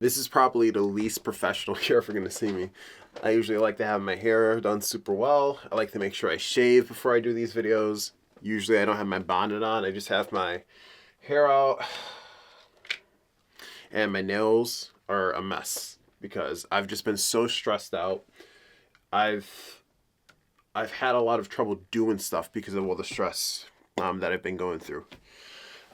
This is probably the least professional you're ever going to see me. I usually like to have my hair done super well. I like to make sure I shave before I do these videos. Usually I don't have my bonnet on. I just have my hair out. And my nails are a mess because I've just been so stressed out. I've I've had a lot of trouble doing stuff because of all the stress that I've been going through.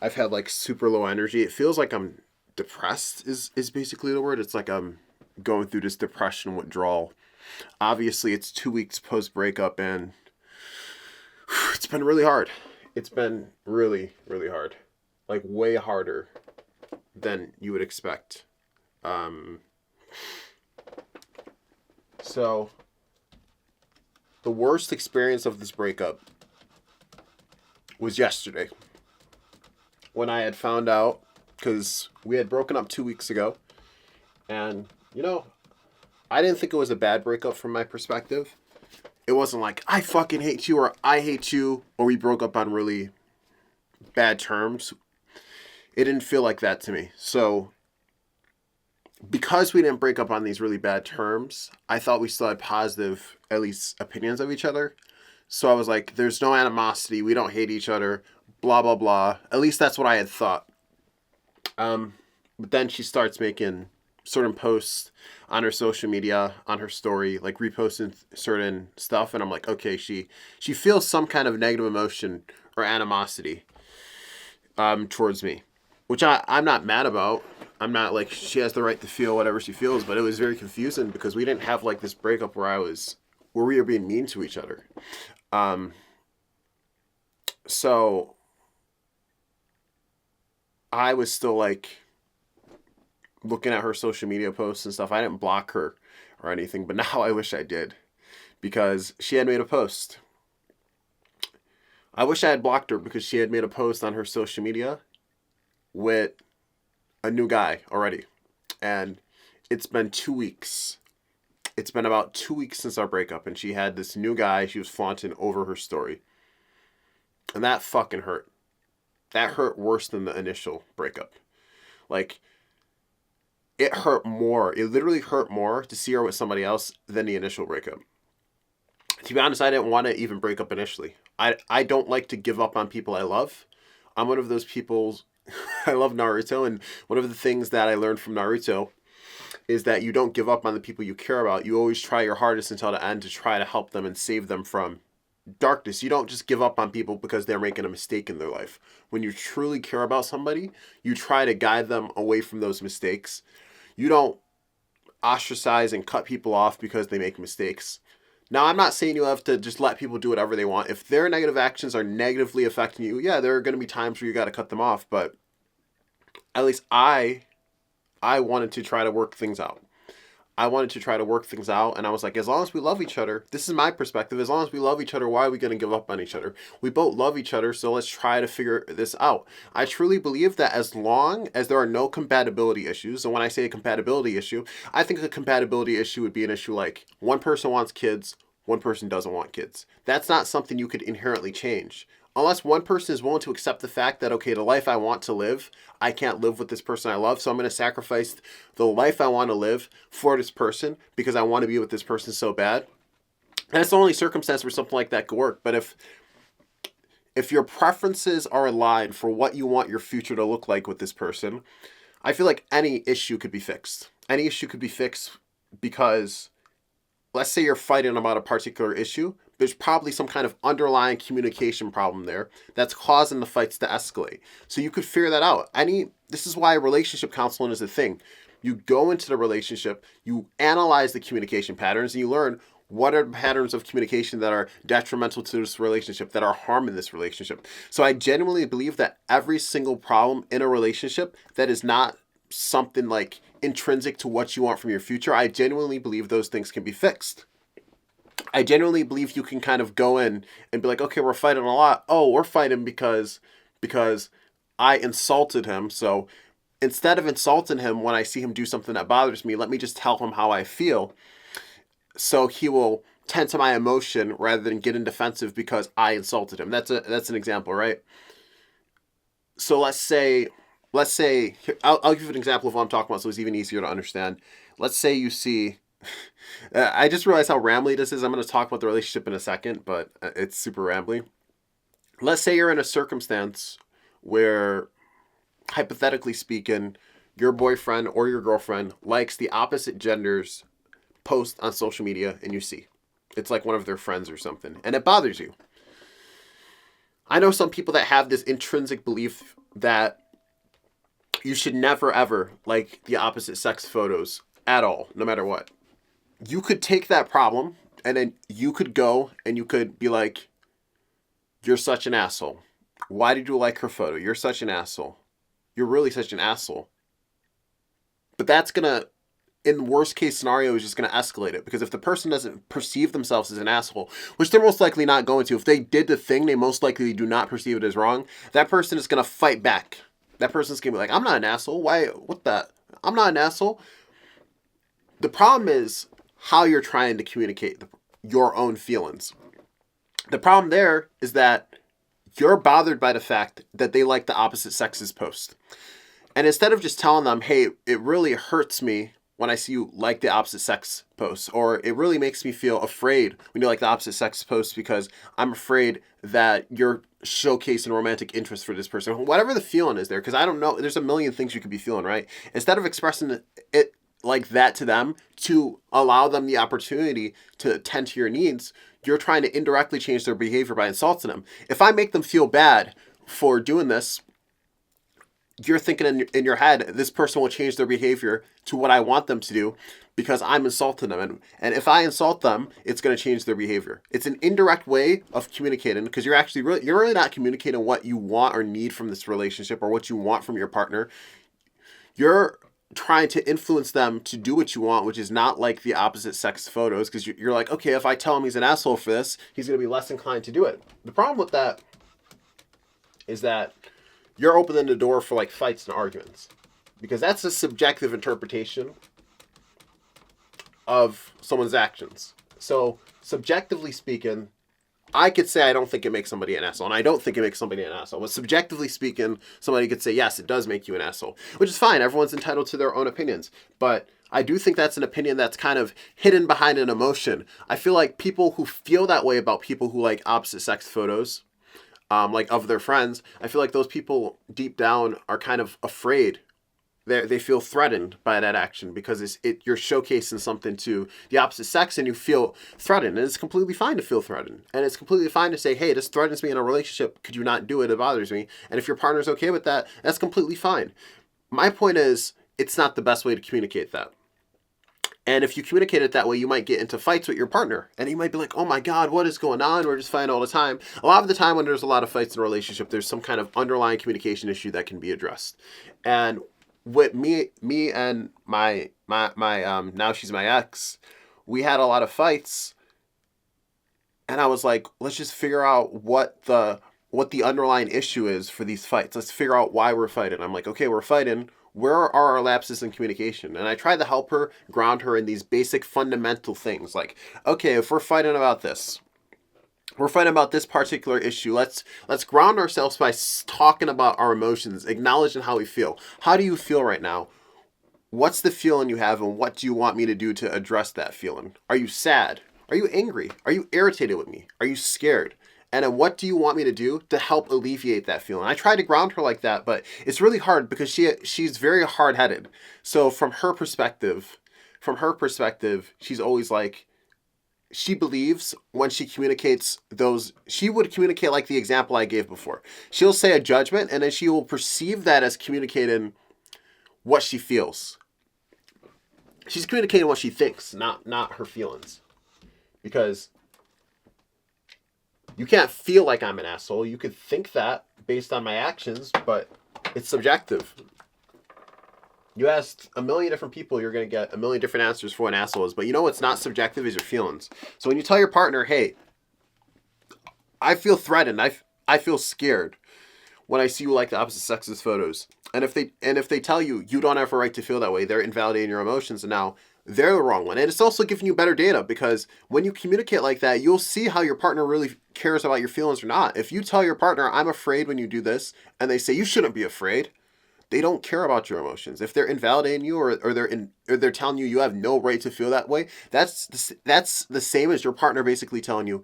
I've had like super low energy. It feels like I'm depressed is basically the word. It's like I'm going through this depression withdrawal. Obviously, it's 2 weeks post breakup, and it's been really hard. It's been really, really hard. Like way harder than you would expect. Um, so the worst experience of this breakup was yesterday when I had found out, because we had broken up 2 weeks ago, and I didn't think it was a bad breakup from my perspective. It wasn't like I fucking hate you or I hate you or we broke up on really bad terms. It didn't feel like that to me. So because we didn't break up on these really bad terms, I thought we still had positive, at least, opinions of each other. So I was like, there's no animosity. We don't hate each other. Blah, blah, blah. At least that's what I had thought. But then she starts making certain posts on her social media, on her story, like reposting certain stuff. And I'm like, okay, she feels some kind of negative emotion or animosity towards me, which I'm not mad about. I'm not like, she has the right to feel whatever she feels, but it was very confusing because we didn't have like this breakup where we were being mean to each other. So I was still like looking at her social media posts and stuff. I didn't block her or anything, but now I wish I did because she had made a post. I wish I had blocked her because she had made a post on her social media with a new guy already. And it's been 2 weeks. It's been about 2 weeks since our breakup, and she had this new guy she was flaunting over her story. And that fucking hurt. That hurt worse than the initial breakup. Like, it hurt more. It literally hurt more to see her with somebody else than the initial breakup. To be honest, I didn't want to even break up initially. I don't like to give up on people I love. I'm one of those people. I love Naruto, and one of the things that I learned from Naruto is that you don't give up on the people you care about. You always try your hardest until the end to try to help them and save them from darkness. You don't just give up on people because they're making a mistake in their life. When you truly care about somebody, you try to guide them away from those mistakes. You don't ostracize and cut people off because they make mistakes. Now, I'm not saying you have to just let people do whatever they want. If their negative actions are negatively affecting you, yeah, there are going to be times where you got to cut them off. But at least I wanted to try to work things out. I wanted to try to work things out, and I was like, as long as we love each other, this is my perspective, as long as we love each other, why are we going to give up on each other? We both love each other, so let's try to figure this out. I truly believe that as long as there are no compatibility issues, and when I say a compatibility issue, I think a compatibility issue would be an issue like one person wants kids, one person doesn't want kids. That's not something you could inherently change. Unless one person is willing to accept the fact that, okay, the life I want to live, I can't live with this person I love, so I'm going to sacrifice the life I want to live for this person because I want to be with this person so bad. And that's the only circumstance where something like that could work. But if your preferences are aligned for what you want your future to look like with this person, I feel like any issue could be fixed. Any issue could be fixed because let's say you're fighting about a particular issue, there's probably some kind of underlying communication problem there that's causing the fights to escalate. So you could figure that out. This is why relationship counseling is a thing. You go into the relationship, you analyze the communication patterns, and you learn what are the patterns of communication that are detrimental to this relationship, that are harming this relationship. So I genuinely believe that every single problem in a relationship that is not something like intrinsic to what you want from your future, I genuinely believe those things can be fixed. I genuinely believe you can kind of go in and be like, okay, we're fighting a lot. Oh, we're fighting because I insulted him. So instead of insulting him when I see him do something that bothers me, let me just tell him how I feel. So he will tend to my emotion rather than getting defensive because I insulted him. That's an example, right? So let's say let's say, I'll give you an example of what I'm talking about so it's even easier to understand. Let's say you see, I just realized how rambly this is. I'm going to talk about the relationship in a second, but it's super rambly. Let's say you're in a circumstance where, hypothetically speaking, your boyfriend or your girlfriend likes the opposite gender's post on social media and you see. It's like one of their friends or something, and it bothers you. I know some people that have this intrinsic belief that you should never ever like the opposite sex photos at all, no matter what. You could take that problem and then you could go and you could be like, you're such an asshole. Why did you like her photo? You're such an asshole. You're really such an asshole. But that's going to, in the worst case scenario, is just going to escalate it. Because if the person doesn't perceive themselves as an asshole, which they're most likely not going to, if they did the thing, they most likely do not perceive it as wrong, that person is going to fight back. That person's going to be like, I'm not an asshole. Why? What the? I'm not an asshole. The problem is how you're trying to communicate your own feelings. The problem there is that you're bothered by the fact that they like the opposite sex's post. And instead of just telling them, hey, it really hurts me when I see you like the opposite sex posts, or it really makes me feel afraid when you like the opposite sex posts because I'm afraid that you're showcasing romantic interest for this person. Whatever the feeling is there, because I don't know, there's a million things you could be feeling, right? Instead of expressing it like that to them, to allow them the opportunity to tend to your needs, you're trying to indirectly change their behavior by insulting them. If I make them feel bad for doing this, you're thinking in your head, this person will change their behavior to what I want them to do because I'm insulting them. And if I insult them, it's going to change their behavior. It's an indirect way of communicating because you're really not communicating what you want or need from this relationship or what you want from your partner. You're trying to influence them to do what you want, which is not like the opposite sex photos, because you're like, okay, if I tell him he's an asshole for this, he's going to be less inclined to do it. The problem with that is that you're opening the door for like fights and arguments, because that's a subjective interpretation of someone's actions. So subjectively speaking, I could say I don't think it makes somebody an asshole, and I don't think it makes somebody an asshole. But subjectively speaking, somebody could say, yes, it does make you an asshole, which is fine. Everyone's entitled to their own opinions. But I do think that's an opinion that's kind of hidden behind an emotion. I feel like people who feel that way about people who like opposite sex photos, like of their friends, I feel like those people deep down are kind of afraid. They feel threatened by that action because you're showcasing something to the opposite sex and you feel threatened. And it's completely fine to feel threatened. And it's completely fine to say, hey, this threatens me in a relationship. Could you not do it? It bothers me. And if your partner's okay with that, that's completely fine. My point is, it's not the best way to communicate that. And if you communicate it that way, you might get into fights with your partner. And you might be like, oh my God, what is going on? We're just fighting all the time. A lot of the time when there's a lot of fights in a relationship, there's some kind of underlying communication issue that can be addressed. And with me and my now she's my ex, we had a lot of fights, and I was like, let's just figure out what the underlying issue is for these fights. Let's figure out why we're fighting. I'm like, okay, we're fighting. Where are our lapses in communication? And I tried to help her, ground her in these basic fundamental things, like, okay, if we're fighting about this, we're fighting about this particular issue. Let's ground ourselves by talking about our emotions, acknowledging how we feel. How do you feel right now? What's the feeling you have, and what do you want me to do to address that feeling? Are you sad? Are you angry? Are you irritated with me? Are you scared? And then what do you want me to do to help alleviate that feeling? I try to ground her like that, but it's really hard because she's very hard-headed. So from her perspective, she's always like, she believes when she communicates those, she would communicate like the example I gave before. She'll say a judgment and then she will perceive that as communicating what she feels. She's communicating what she thinks, not her feelings. Because you can't feel like I'm an asshole. You could think that based on my actions, but it's subjective. You asked a million different people, you're going to get a million different answers for what an asshole is. But you know what's not subjective is your feelings. So when you tell your partner, hey, I feel threatened, I feel scared when I see you like the opposite sex's photos. And if they tell you you don't have a right to feel that way, they're invalidating your emotions, and now they're the wrong one. And it's also giving you better data, because when you communicate like that, you'll see how your partner really cares about your feelings or not. If you tell your partner, I'm afraid when you do this, and they say you shouldn't be afraid, They don't care about your emotions. If they're invalidating you, or they're telling you have no right to feel that way, that's the same as your partner basically telling you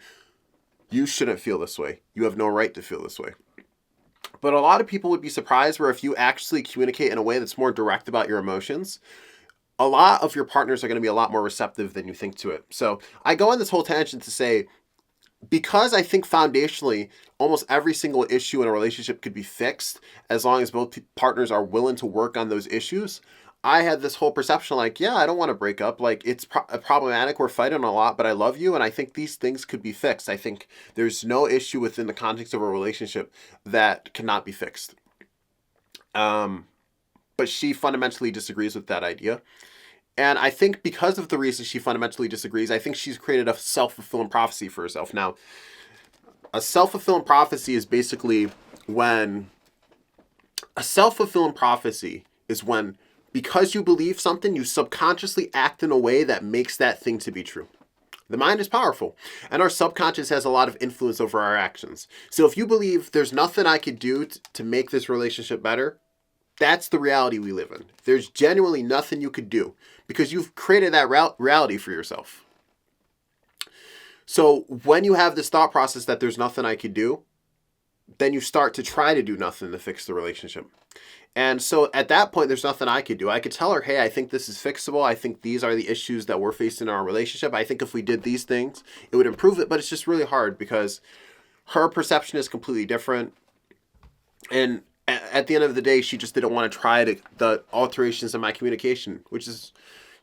you shouldn't feel this way. You have no right to feel this way. But a lot of people would be surprised where if you actually communicate in a way that's more direct about your emotions, a lot of your partners are going to be a lot more receptive than you think to it. So I go on this whole tangent to say, because I think foundationally, almost every single issue in a relationship could be fixed as long as both partners are willing to work on those issues. I had this whole perception like, yeah, I don't want to break up. Like, it's problematic. We're fighting a lot, but I love you. And I think these things could be fixed. I think there's no issue within the context of a relationship that cannot be fixed. But she fundamentally disagrees with that idea. And I think because of the reason she fundamentally disagrees, I think she's created a self-fulfilling prophecy for herself. Now, a self-fulfilling prophecy is basically when... A self-fulfilling prophecy is when, because you believe something, you subconsciously act in a way that makes that thing to be true. The mind is powerful, and our subconscious has a lot of influence over our actions. So if you believe there's nothing I could do to make this relationship better, that's the reality we live in. There's genuinely nothing you could do because you've created that reality for yourself. So when you have this thought process that there's nothing I could do, then you start to try to do nothing to fix the relationship. And so at that point, there's nothing I could do. I could tell her, hey, I think this is fixable. I think these are the issues that we're facing in our relationship. I think if we did these things, it would improve it. But it's just really hard because her perception is completely different. And at the end of the day, she just didn't want to try the alterations in my communication, which is,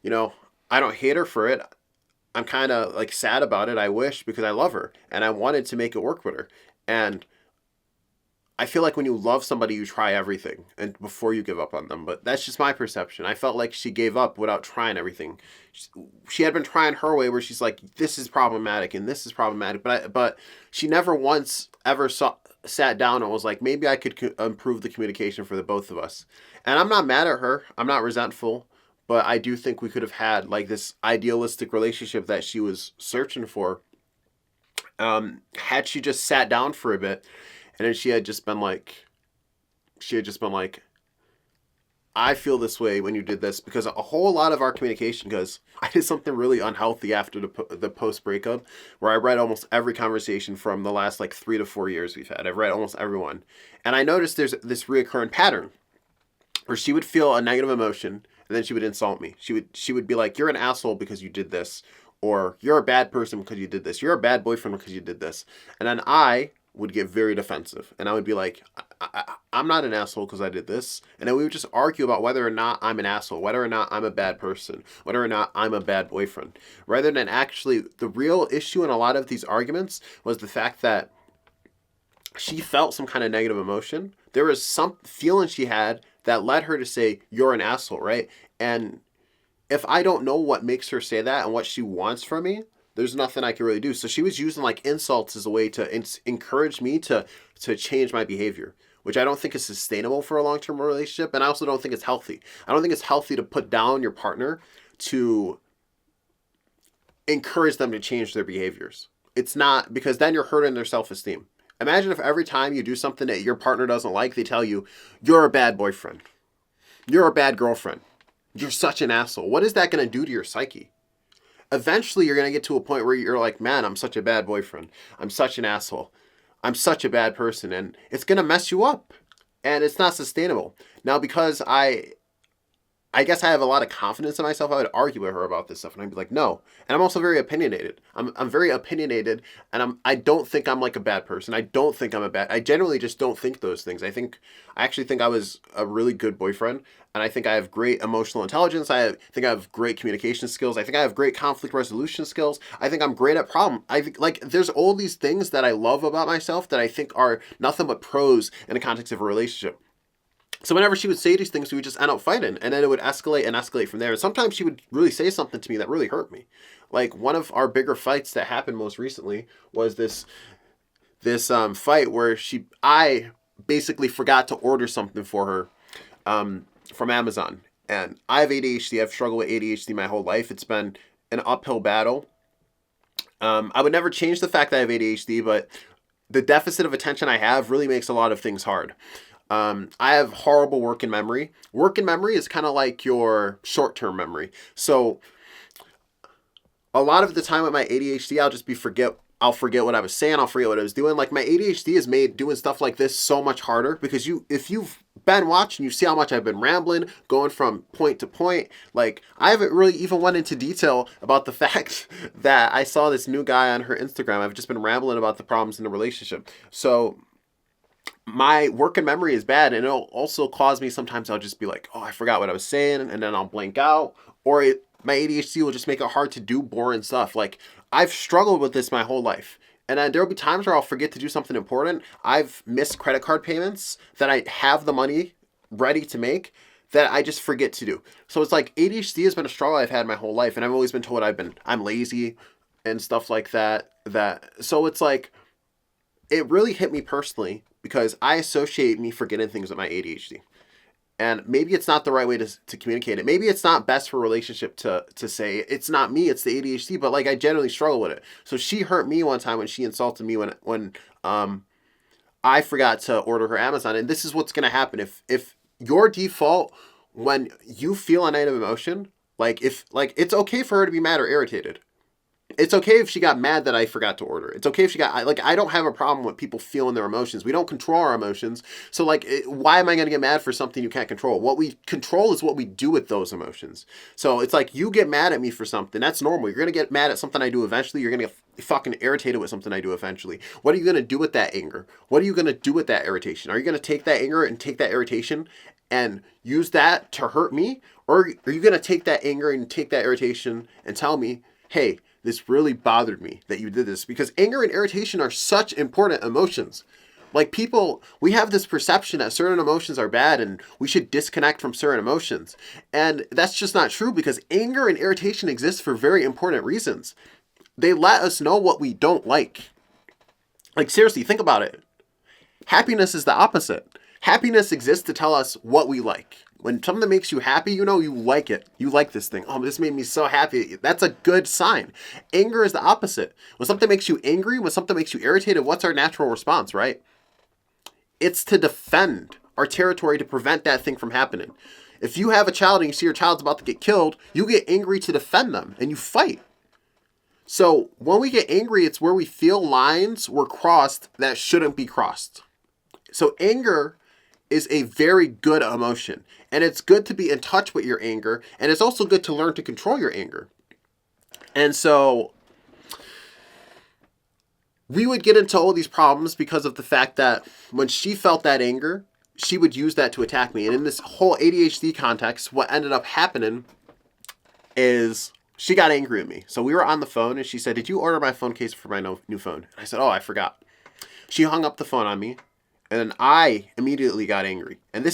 I don't hate her for it. I'm kind of like sad about it. I wish, because I love her and I wanted to make it work with her. And I feel like when you love somebody, you try everything and before you give up on them. But that's just my perception. I felt like she gave up without trying everything. She had been trying her way where she's like, this is problematic and this is problematic. But she never once ever sat down and was like, maybe I could improve the communication for the both of us. And I'm not mad at her. I'm not resentful. But I do think we could have had like this idealistic relationship that she was searching for. Had she just sat down for a bit. And then she had just been like, I feel this way when you did this, because a whole lot of our communication, because I did something really unhealthy after the post breakup, where I read almost every conversation from the last like 3 to 4 years we've had. I've read almost everyone. And I noticed there's this reoccurring pattern where she would feel a negative emotion and then she would insult me. She would be like, you're an asshole because you did this. Or you're a bad person because you did this. You're a bad boyfriend because you did this. And then I would get very defensive. And I would be like, I'm not an asshole because I did this. And then we would just argue about whether or not I'm an asshole, whether or not I'm a bad person, whether or not I'm a bad boyfriend. Rather than actually, the real issue in a lot of these arguments was the fact that she felt some kind of negative emotion. There was some feeling she had that led her to say, you're an asshole, right? And if I don't know what makes her say that and what she wants from me, there's nothing I can really do. So she was using like insults as a way to encourage me to change my behavior, which I don't think is sustainable for a long-term relationship. And I also don't think it's healthy. I don't think it's healthy to put down your partner to encourage them to change their behaviors. It's not, because then you're hurting their self-esteem. Imagine if every time you do something that your partner doesn't like, they tell you, you're a bad boyfriend. You're a bad girlfriend. You're such an asshole. What is that going to do to your psyche? Eventually, you're going to get to a point where you're like, man, I'm such a bad boyfriend. I'm such an asshole. I'm such a bad person. And it's going to mess you up. And it's not sustainable. Now, because I guess I have a lot of confidence in myself, I would argue with her about this stuff. And I'd be like, no. And I'm also very opinionated. I'm very opinionated. And I don't think I'm like a bad person. I don't think I'm I generally just don't think those things. I actually think I was a really good boyfriend. And I think I have great emotional intelligence. I think I have great communication skills. I think I have great conflict resolution skills. I think I'm great at problem. I think like there's all these things that I love about myself that I think are nothing but pros in the context of a relationship. So whenever she would say these things, we would just end up fighting. And then it would escalate and escalate from there. And sometimes she would really say something to me that really hurt me. Like one of our bigger fights that happened most recently was this fight where I basically forgot to order something for her from Amazon. And I have ADHD. I've struggled with ADHD my whole life. It's been an uphill battle. I would never change the fact that I have ADHD, but the deficit of attention I have really makes a lot of things hard. I have horrible working memory. Working memory is kind of like your short-term memory. So a lot of the time with my ADHD, I'll forget what I was saying, I'll forget what I was doing. Like my ADHD has made doing stuff like this so much harder because if you've been watching, you see how much I've been rambling, going from point to point. Like I haven't really even went into detail about the fact that I saw this new guy on her Instagram. I've just been rambling about the problems in the relationship. So my working memory is bad, and it'll also cause me sometimes I'll just be like, oh, I forgot what I was saying, and then I'll blank out, or my ADHD will just make it hard to do boring stuff. Like I've struggled with this my whole life, and there'll be times where I'll forget to do something important. I've missed credit card payments that I have the money ready to make that I just forget to do. So it's like ADHD has been a struggle I've had my whole life, and I've always been told I'm lazy and stuff like that. So it's like it really hit me personally because I associate me forgetting things with my ADHD. And maybe it's not the right way to communicate it. Maybe it's not best for a relationship to say, it's not me, it's the ADHD, but like I generally struggle with it. So she hurt me one time when she insulted me when I forgot to order her Amazon. And this is what's going to happen. If your default, when you feel a negative emotion, like it's okay for her to be mad or irritated. It's okay if she got mad that I forgot to order. It's okay if I don't have a problem with people feeling their emotions. We don't control our emotions. So why am I going to get mad for something you can't control? What we control is what we do with those emotions. So it's like you get mad at me for something. That's normal. You're going to get mad at something I do eventually. You're going to get fucking irritated with something I do eventually. What are you going to do with that anger? What are you going to do with that irritation? Are you going to take that anger and take that irritation and use that to hurt me? Or are you going to take that anger and take that irritation and tell me, hey, this really bothered me that you did this? Because anger and irritation are such important emotions. Like we have this perception that certain emotions are bad and we should disconnect from certain emotions. And that's just not true because anger and irritation exist for very important reasons. They let us know what we don't like. Like seriously, think about it. Happiness is the opposite. Happiness exists to tell us what we like. When something makes you happy, you know you like it. You like this thing. Oh, this made me so happy. That's a good sign. Anger is the opposite. When something makes you angry, when something makes you irritated, what's our natural response, right? It's to defend our territory to prevent that thing from happening. If you have a child and you see your child's about to get killed, you get angry to defend them and you fight. So when we get angry, it's where we feel lines were crossed that shouldn't be crossed. So anger is a very good emotion. And it's good to be in touch with your anger. And it's also good to learn to control your anger. And so we would get into all these problems because of the fact that when she felt that anger, she would use that to attack me. And in this whole ADHD context, what ended up happening is she got angry at me. So we were on the phone and she said, "Did you order my phone case for my new phone?" And I said, "Oh, I forgot." She hung up the phone on me. And then I immediately got angry. And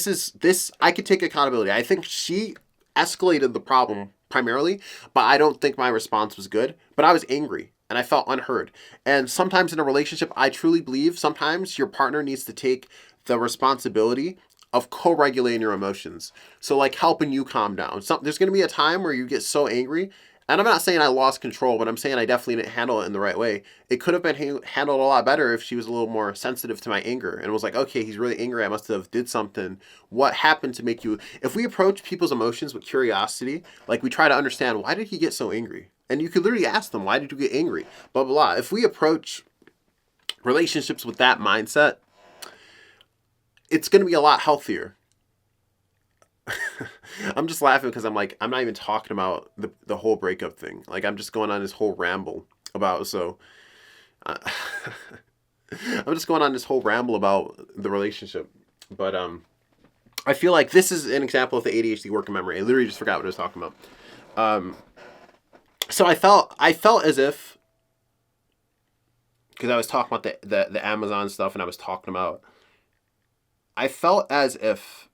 I could take accountability. I think she escalated the problem primarily, but I don't think my response was good. But I was angry and I felt unheard. And sometimes in a relationship, I truly believe sometimes your partner needs to take the responsibility of co-regulating your emotions. So like helping you calm down. There's going to be a time where you get so angry. And I'm not saying I lost control, but I'm saying I definitely didn't handle it in the right way. It could have been handled a lot better if she was a little more sensitive to my anger and was like, okay, he's really angry. I must have did something. What happened to make you... If we approach people's emotions with curiosity, like we try to understand, why did he get so angry? And you could literally ask them, why did you get angry? Blah, blah, blah. If we approach relationships with that mindset, it's going to be a lot healthier. I'm just laughing because I'm not even talking about the whole breakup thing. Like I'm just going on this whole ramble about, I'm just going on this whole ramble about the relationship. But I feel like this is an example of the ADHD working memory. I literally just forgot what I was talking about. So I felt as if, because I was talking about the Amazon stuff and I was talking about, I felt as if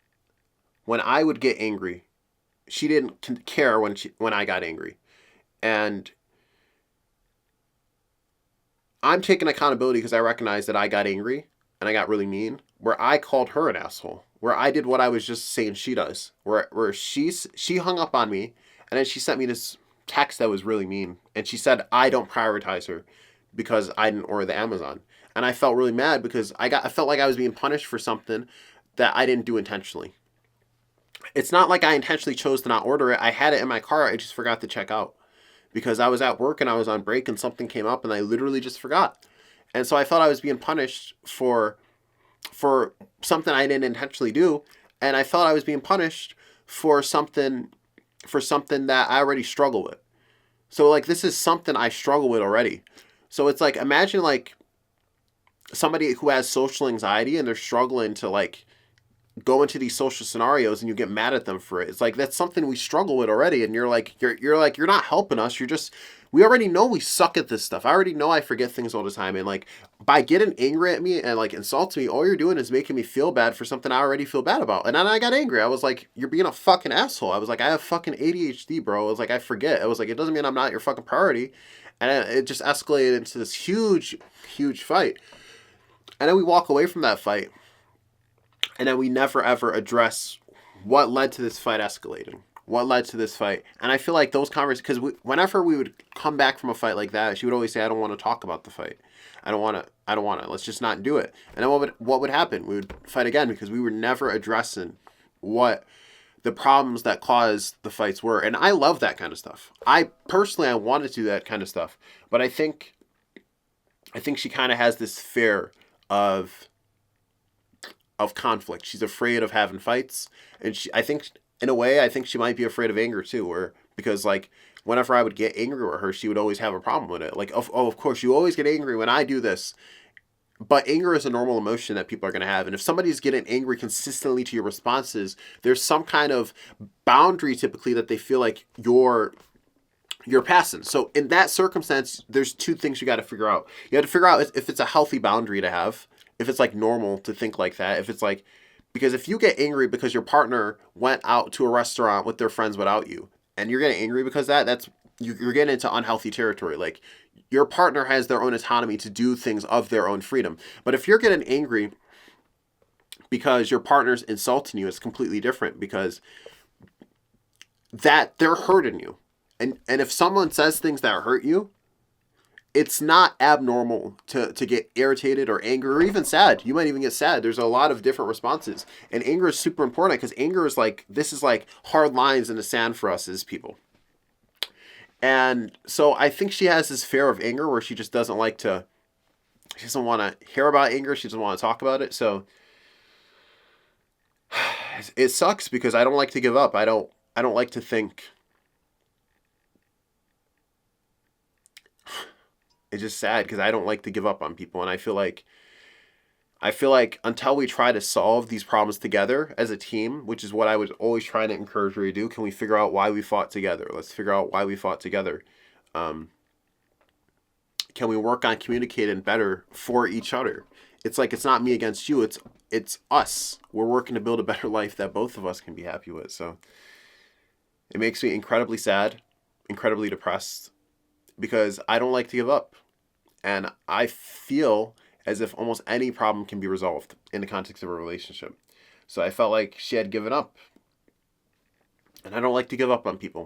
when I would get angry, she didn't care when I got angry. And I'm taking accountability because I recognize that I got angry and I got really mean, where I called her an asshole, where I did what I was just saying she does, where she hung up on me and then she sent me this text that was really mean. And she said, I don't prioritize her because I didn't order the Amazon. And I felt really mad because I felt like I was being punished for something that I didn't do intentionally. It's not like I intentionally chose to not order it. I had it in my car. I just forgot to check out because I was at work and I was on break and something came up and I literally just forgot. And so I felt I was being punished for something I didn't intentionally do, and I felt I was being punished for something that I already struggle with. So like this is something I struggle with already. So it's like imagine like somebody who has social anxiety and they're struggling to like go into these social scenarios and you get mad at them for it. It's like that's something we struggle with already, and you're not helping us. You're just we already know we suck at this stuff. I already know I forget things all the time, and like by getting angry at me and like insulting me, all you're doing is making me feel bad for something I already feel bad about. And then I got angry. I was like, "You're being a fucking asshole." I was like, "I have fucking ADHD, bro." I was like, "I forget." I was like, "It doesn't mean I'm not your fucking priority," and it just escalated into this huge fight. And then we walk away from that fight and then we never ever address what led to this fight escalating, what led to this fight. And I feel like those conversations, because whenever we would come back from a fight like that, she would always say, "I don't want to talk about the fight. I don't want to. I don't want to. Let's just not do it." And then what would happen? We would fight again because we were never addressing what the problems that caused the fights were. And I love that kind of stuff. I want to do that kind of stuff, but I think she kind of has this fear of conflict. She's afraid of having fights, and I think in a way, I think she might be afraid of anger too, or because like whenever I would get angry with her, she would always have a problem with it. Like, of course, you always get angry when I do this, but anger is a normal emotion that people are going to have, and if somebody's getting angry consistently to your responses, there's some kind of boundary typically that they feel like you're passing. So in that circumstance, there's two things you got to figure out. You got to figure out if it's a healthy boundary to have, if it's like normal to think like that, if it's like, because if you get angry because your partner went out to a restaurant with their friends without you, and you're getting angry because that's you're getting into unhealthy territory. Like your partner has their own autonomy to do things of their own freedom. But if you're getting angry because your partner's insulting you, it's completely different because that they're hurting you. And if someone says things that hurt you, it's not abnormal to get irritated or angry or even sad. You might even get sad. There's a lot of different responses. And anger is super important because anger is like, this is like hard lines in the sand for us as people. And so I think she has this fear of anger where she just doesn't like to, she doesn't want to hear about anger. She doesn't want to talk about it. So it sucks because I don't like to give up. I don't like to think. It's just sad because I don't like to give up on people, and I feel like until we try to solve these problems together as a team, which is what I was always trying to encourage her to do, can we figure out why we fought together? Let's figure out why we fought together. Can we work on communicating better for each other? It's like it's not me against you. It's us. We're working to build a better life that both of us can be happy with. So it makes me incredibly sad, incredibly depressed, because I don't like to give up. And I feel as if almost any problem can be resolved in the context of a relationship. So I felt like she had given up. And I don't like to give up on people.